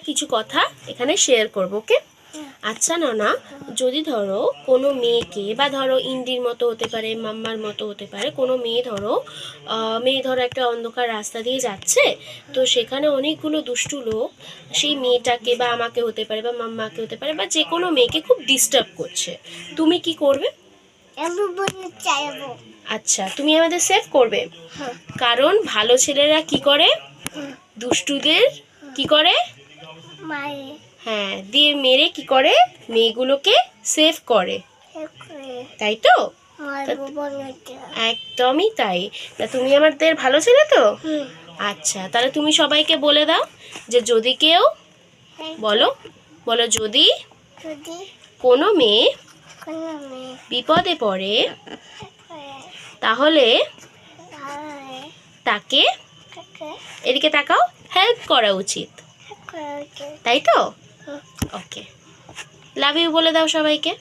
কিছু কথা এখানে শেয়ার করব, ওকে? আচ্ছা ননা, যদি ধরো কোনো মেয়েকে, বা ধরো ইন্দির মতো হতে পারে, মাম্মার মতো হতে পারে, কোনো মেয়ে ধরো একটা অন্ধকার রাস্তা দিয়ে যাচ্ছে, তো সেখানে অনেকগুলো দুষ্টু লোক সেই মেয়েটাকে, বা আমাকে হতে পারে, বা মাম্মাকে হতে পারে, বা যে কোনো মেয়েকে খুব ডিস্টার্ব করছে, তুমি কি করবে? আচ্ছা, তুমি আমাদের সেভ করবে? কারণ ভালো ছেলেরা কি করে? দুষ্টুদের কি করে? হ্যাঁ, দিয়ে মেরে কি করে? মেয়েগুলোকে সেভ করে, তাই তো? একদমই তাই। তা তুমি আমাদের ভালো ছেলে তো? আচ্ছা, তাহলে তুমি সবাইকে বলে দাও যে যদি কেউ, বলো বলো, যদি কোনো মেয়ে বিপদে পড়ে তাহলে তাকে, এদিকে তাকাও, হেল্প করা উচিত, তাই তো? ওকে, লাভ ইউ বলে দাও সবাইকে।